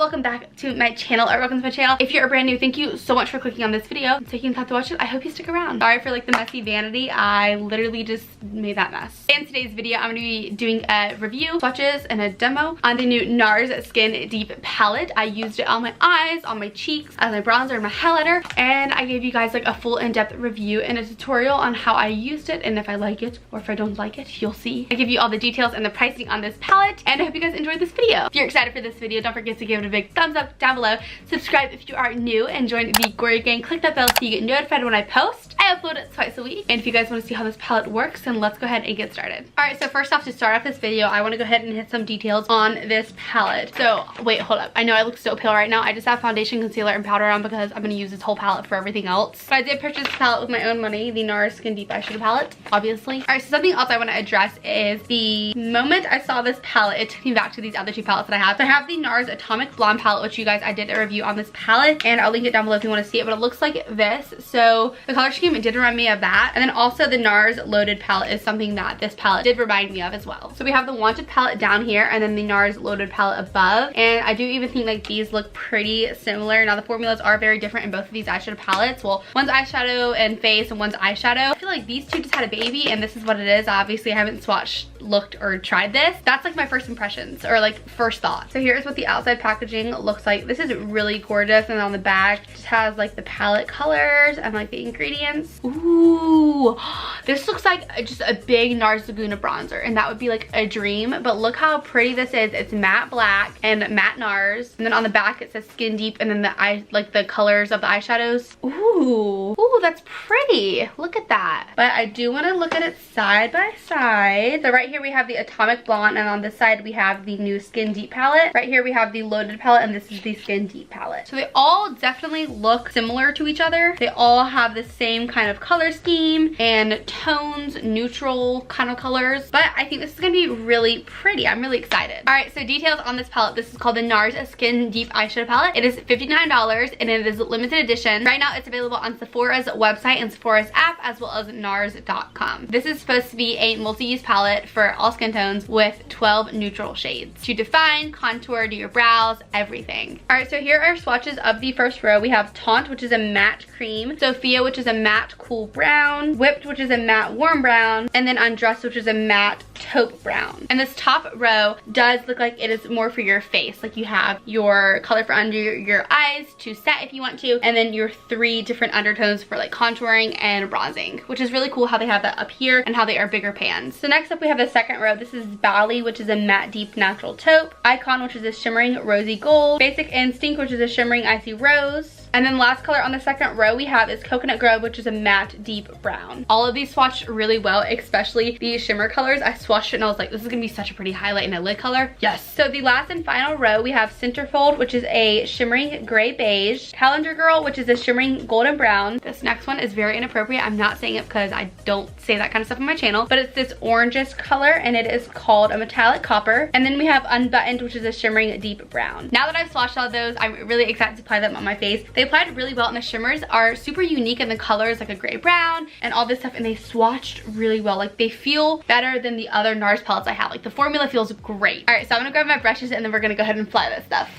welcome back to my channel, or welcome to my channel. If you're brand new, thank you so much for clicking on this video and taking the time to watch it. I hope you stick around. Sorry for like the messy vanity. I literally just made that mess. In today's video, I'm going to be doing a review, swatches, and a demo on the new NARS Skin Deep Palette. I used it on my eyes, on my cheeks, as my bronzer and my highlighter, and I gave you guys like a full in-depth review and a tutorial on how I used it and if I like it or if I don't like it. You'll see. I give you all the details and the pricing on this palette, and I hope you guys enjoyed this video. If you're excited for this video, don't forget to give it a big thumbs up down below. Subscribe if you are new and join the Goria Gang. Click that bell so you get notified when I post. I upload it twice a week. And if you guys want to see how this palette works, then let's go ahead and get started. Alright, so first off, to start off this video, I want to go ahead and hit some details on this palette. So, wait, hold up. I know I look so pale right now. I just have foundation, concealer, and powder on because I'm going to use this whole palette for everything else. But I did purchase this palette with my own money, the NARS Skin Deep Eyeshadow Palette, obviously. Alright, so something else I want to address is the moment I saw this palette, it took me back to these other two palettes that I have. So I have the NARS Atomic Blonde palette, which you guys, I did a review on this palette, and I'll link it down below if you want to see it, but it looks like this. So the color scheme, it did remind me of that. And then also the NARS Loaded palette is something that this palette did remind me of as well. So we have the Wanted palette down here, and then the NARS Loaded palette above. And I do even think like these look pretty similar. Now the formulas are very different in both of these eyeshadow palettes. Well, one's eyeshadow and face and one's eyeshadow. I feel like these two just had a baby and this is what it is. Obviously I haven't swatched, looked, or tried this. That's like my first impressions, or like first thoughts. So here's what the outside packaging looks like. This is really gorgeous, and on the back it just has like the palette colors and like the ingredients. Ooh, this looks like just a big NARS Laguna bronzer, and that would be like a dream. But look how pretty this is. It's matte black and matte NARS, and then on the back it says Skin Deep, and then the colors of the eyeshadows. Ooh, that's pretty. Look at that. But I do want to look at it side by side. So right here we have the Atomic Blonde, and on this side we have the new Skin Deep palette. Right here we have the Loaded palette, and this is the Skin Deep palette. So they all definitely look similar to each other. They all have the same kind of color scheme and tones, neutral kind of colors. But I think this is going to be really pretty. I'm really excited. Alright, so details on this palette. This is called the NARS Skin Deep Eyeshadow Palette. It is $59 and it is limited edition. Right now it's available on Sephora's website and Sephora's app, as well as NARS.com. This is supposed to be a multi-use palette for all skin tones with 12 neutral shades to define, contour, do your brows, everything. Alright, so here are swatches of the first row. We have Taunt, which is a matte cream, Sophia, which is a matte cool brown, Whipped, which is a matte warm brown, and then Undressed, which is a matte taupe brown. And this top row does look like it is more for your face. Like you have your color for under your eyes to set if you want to, and then your 3 different undertones for like contouring and bronzing, which is really cool how they have that up here and how they are bigger pans. So next up we have the second row. This is Bali, which is a matte deep natural taupe, Icon, which is a shimmering rosy gold, Basic Instinct, which is a shimmering icy rose, and then the last color on the second row we have is Coconut Grove, which is a matte deep brown. All of these swatched really well, especially the shimmer colors. I swatched it and I was like, this is gonna be such a pretty highlight and a lid color. Yes. So the last and final row we have Centerfold, which is a shimmering gray beige, Calendar Girl, which is a shimmering golden brown. This next one is very inappropriate. I'm not saying it because I don't say that kind of stuff on my channel, but it's this orangish color and it is called a metallic copper. And then we have Unbuttoned, which is a shimmering deep brown. Now that I've swatched all of those, I'm really excited to apply them on my face. They applied really well, and the shimmers are super unique in the colors, like a gray brown and all this stuff, and they swatched really well. Like they feel better than the other NARS palettes I have. Like the formula feels great. All right, so I'm gonna grab my brushes and then we're gonna go ahead and apply this stuff.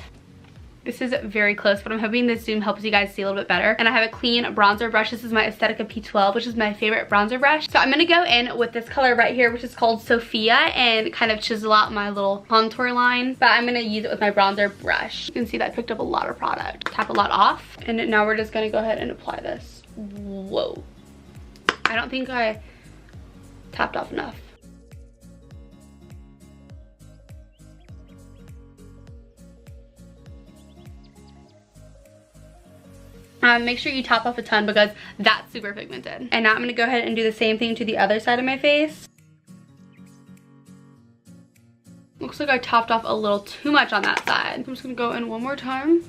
This is very close, but I'm hoping this zoom helps you guys see a little bit better. And I have a clean bronzer brush. This is my Aesthetica P12, which is my favorite bronzer brush. So I'm gonna go in with this color right here, which is called Sophia, and kind of chisel out my little contour line. But I'm gonna use it with my bronzer brush. You can see that I picked up a lot of product. Tap a lot off. And now we're just gonna go ahead and apply this. Whoa. I don't think I tapped off enough. Make sure you top off a ton because that's super pigmented. And now I'm gonna go ahead and do the same thing to the other side of my face. Looks like I topped off a little too much on that side. I'm just gonna go in one more time.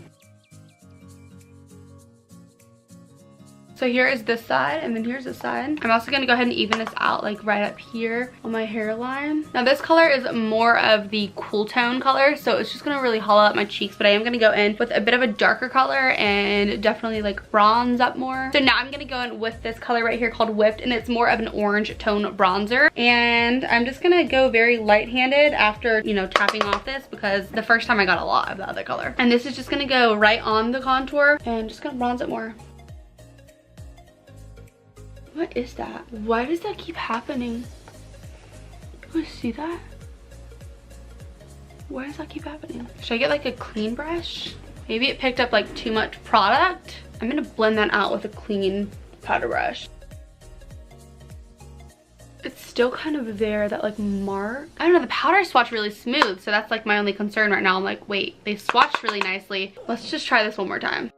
So here is this side, and then here's this side. I'm also gonna go ahead and even this out like right up here on my hairline. Now this color is more of the cool tone color, so it's just gonna really hollow out my cheeks, but I am gonna go in with a bit of a darker color and definitely like bronze up more. So now I'm gonna go in with this color right here called Whipped, and it's more of an orange tone bronzer. And I'm just gonna go very light-handed after, you know, tapping off this, because the first time I got a lot of the other color. And this is just gonna go right on the contour and just gonna bronze it more. What is that? Why does that keep happening? Do you see that? Why does that keep happening? Should I get like a clean brush? Maybe it picked up like too much product. I'm gonna blend that out with a clean powder brush. It's still kind of there, that like mark. I don't know, the powder swatched really smooth, so that's like my only concern right now. I'm like, wait, they swatched really nicely. Let's just try this one more time.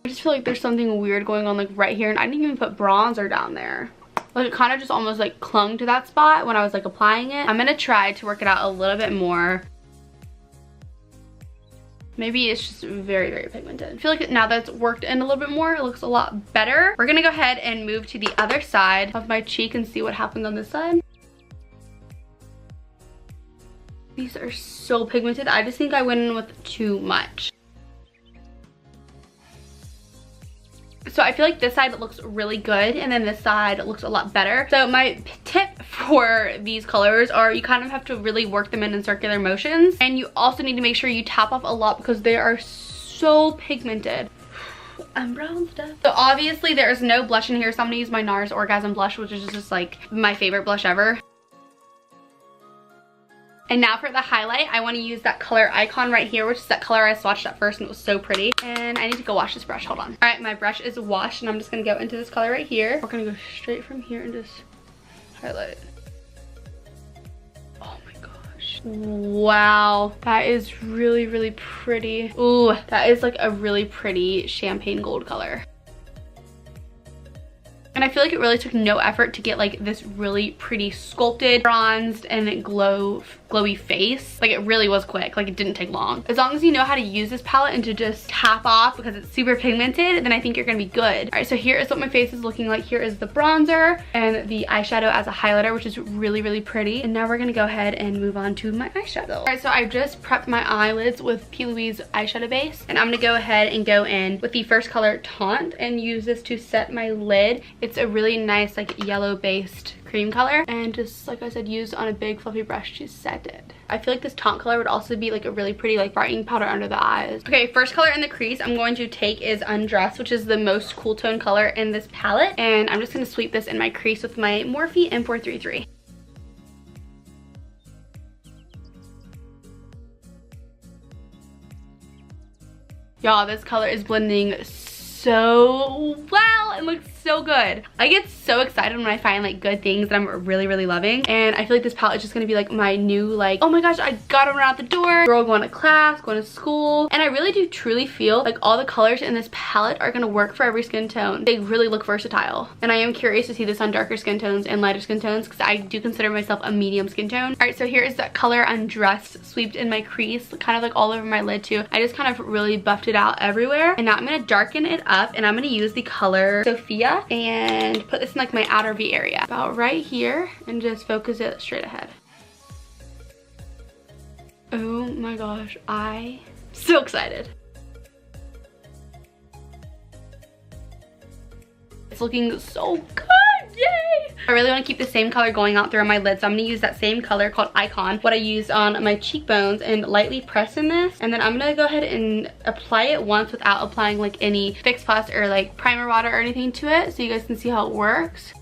I just feel like there's something weird going on like right here, and I didn't even put bronzer down there. Like it kind of just almost like clung to that spot when I was like applying it. I'm gonna try to work it out a little bit more. Maybe it's just very, very pigmented. I feel like now that it's worked in a little bit more, it looks a lot better. We're gonna go ahead and move to the other side of my cheek and see what happens on this side. These are so pigmented. I just think I went in with too much. So I feel like this side looks really good, and then this side looks a lot better. So my tip for these colors are you kind of have to really work them in circular motions, and you also need to make sure you tap off a lot because they are so pigmented. I'm brown stuff. So obviously there is no blush in here, so I'm gonna use my NARS Orgasm blush, which is just like my favorite blush ever. And now for the highlight, I want to use that color Icon right here, which is that color I swatched at first and it was so pretty. And I need to go wash this brush, hold on. All right, my brush is washed and I'm just gonna go into this color right here. We're gonna go straight from here and just highlight. Oh my gosh. Wow, that is really, really pretty. Ooh, that is like a really pretty champagne gold color. And I feel like it really took no effort to get like this really pretty sculpted, bronzed, and glowy face. Like it really was quick, like it didn't take long. As long as you know how to use this palette and to just tap off because it's super pigmented, then I think you're gonna be good. All right, so here is what my face is looking like. Here is the bronzer and the eyeshadow as a highlighter, which is really, really pretty. And now we're gonna go ahead and move on to my eyeshadow. All right, so I just prepped my eyelids with P. Louise eyeshadow base, and I'm gonna go ahead and go in with the first color Taunt and use this to set my lid. It's a really nice like yellow based cream color, and just like I said, use on a big fluffy brush to set it. I feel like this Taunt color would also be like a really pretty like brightening powder under the eyes. Okay, first color in the crease I'm going to take is Undressed, which is the most cool tone color in this palette, and I'm just going to sweep this in my crease with my Morphe M433. Y'all, this color is blending so well. It looks so good. I get so excited when I find like good things that I'm really, really loving, and I feel like this palette is just gonna be like my new like, oh my gosh, I gotta run out the door, girl going to class, going to school. And I really do truly feel like all the colors in this palette are gonna work for every skin tone. They really look versatile, and I am curious to see this on darker skin tones and lighter skin tones because I do consider myself a medium skin tone. All right, so here is that color Undressed sweeped in my crease, kind of like all over my lid too. I just kind of really buffed it out everywhere, and now I'm gonna darken it up, and I'm gonna use the color Sophia and put this in like my outer V area, about right here, and just focus it straight ahead. Oh my gosh, I'm so excited. It's looking so good. Yay! I really want to keep the same color going out through my lid, so I'm going to use that same color called Icon, what I used on my cheekbones, and lightly press in this. And then I'm going to go ahead and apply it once without applying like any Fix Plus or like primer water or anything to it, so you guys can see how it works.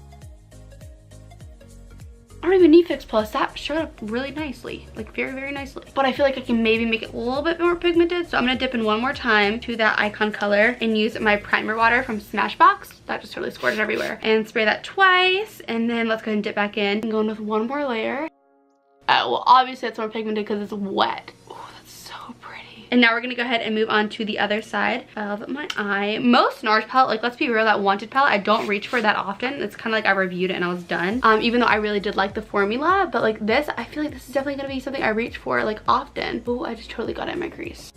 I don't even need Fix Plus. That showed up really nicely, like very, very nicely. But I feel like I can maybe make it a little bit more pigmented, so I'm gonna dip in one more time to that Icon color and use my primer water from Smashbox. That just really squirted everywhere. And spray that twice, and then let's go ahead and dip back in and go in with one more layer. Well, obviously it's more pigmented because it's wet. Oh, that's so pretty. And now we're gonna go ahead and move on to the other side of my eye. Most NARS palette, like let's be real, that Wanted palette, I don't reach for that often. It's kind of like I reviewed it and I was done. Even though I really did like the formula, but like this, I feel like this is definitely gonna be something I reach for like often. Oh, I just totally got it in my crease.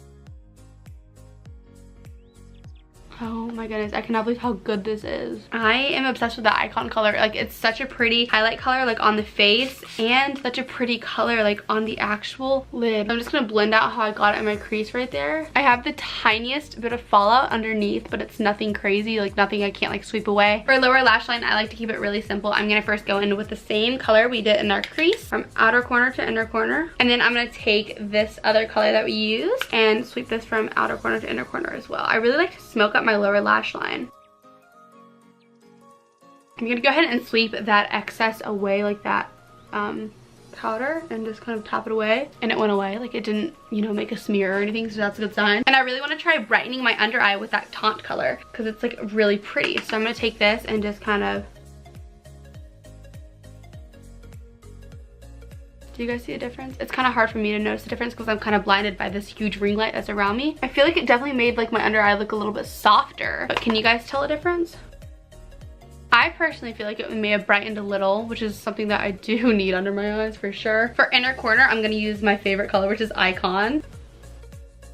Oh my goodness, I cannot believe how good this is. I am obsessed with the Icon color. Like, it's such a pretty highlight color, like on the face, and such a pretty color like on the actual lid. I'm just gonna blend out how I got it in my crease right there. I have the tiniest bit of fallout underneath, but it's nothing crazy, like nothing I can't like sweep away. For lower lash line, I like to keep it really simple. I'm gonna first go in with the same color we did in our crease from outer corner to inner corner, and then I'm gonna take this other color that we used and sweep this from outer corner to inner corner as well. I really like to smoke up my lower lash line. I'm gonna go ahead and sweep that excess away, like that powder, and just kind of tap it away, and it went away. Like, it didn't, you know, make a smear or anything, so that's a good sign. And I really want to try brightening my under eye with that taunt color because it's like really pretty. So I'm gonna take this and just kind of, do you guys see a difference? It's kind of hard for me to notice the difference because I'm kind of blinded by this huge ring light that's around me. I feel like it definitely made like my under eye look a little bit softer, but can you guys tell a difference? I personally feel like it may have brightened a little, which is something that I do need under my eyes for sure. For inner corner, I'm gonna use my favorite color, which is Icon.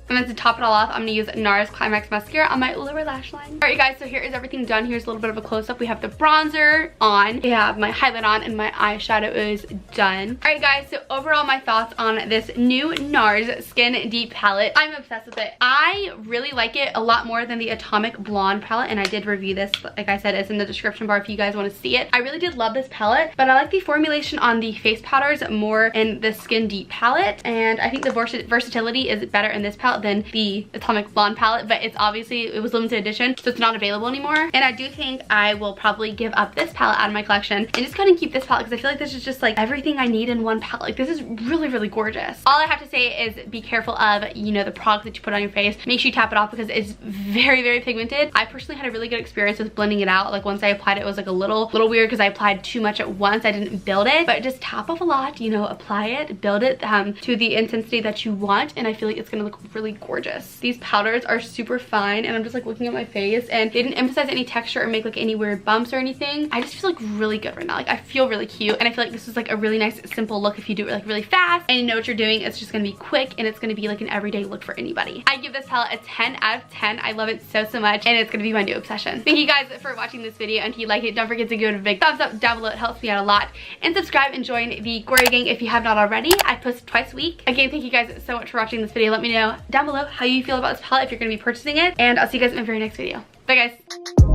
And then to top it all off, I'm gonna use NARS Climax Mascara on my lower lash line. All right, you guys, so here is everything done. Here's a little bit of a close-up. We have the bronzer on, we have my highlight on, and my eyeshadow is done. All right, guys, so overall, my thoughts on this new NARS Skin Deep Palette. I'm obsessed with it. I really like it a lot more than the Atomic Blonde palette, and I did review this. Like I said, it's in the description bar if you guys want to see it. I really did love this palette, but I like the formulation on the face powders more in the Skin Deep palette, and I think the versatility is better in this palette than the Atomic Blonde palette, but it's obviously, it was limited edition, so it's not available anymore. And I do think I will probably give up this palette out of my collection and just kind of keep this palette because I feel like this is just like everything I need in one palette. Like, this is really, really gorgeous. All I have to say is be careful of, you know, the product that you put on your face. Make sure you tap it off because it's very, very pigmented. I personally had a really good experience with blending it out. Like, once I applied it, it was like a little weird because I applied too much at once. I didn't build it, but just tap off a lot, you know, apply it, build it to the intensity that you want, and I feel like it's gonna look really gorgeous. These powders are super fine, and I'm just like looking at my face, and they didn't emphasize any texture or make like any weird bumps or anything. I just feel like really good right now. Like, I feel really cute, and I feel like this is like a really nice simple look if you do it like really fast and you know what you're doing. It's just gonna be quick, and it's gonna be like an everyday look for anybody. I give this palette a 10 out of 10. I love it so much, and it's gonna be my new obsession. Thank you guys for watching this video, and if you like it, don't forget to give it a big thumbs up down below. It helps me out a lot. And subscribe and join the Goria Gang if you have not already. I post twice a week. Again, thank you guys so much for watching this video. Let me know down below how you feel about this palette if you're going to be purchasing it, and I'll see you guys in my very next video. Bye, guys.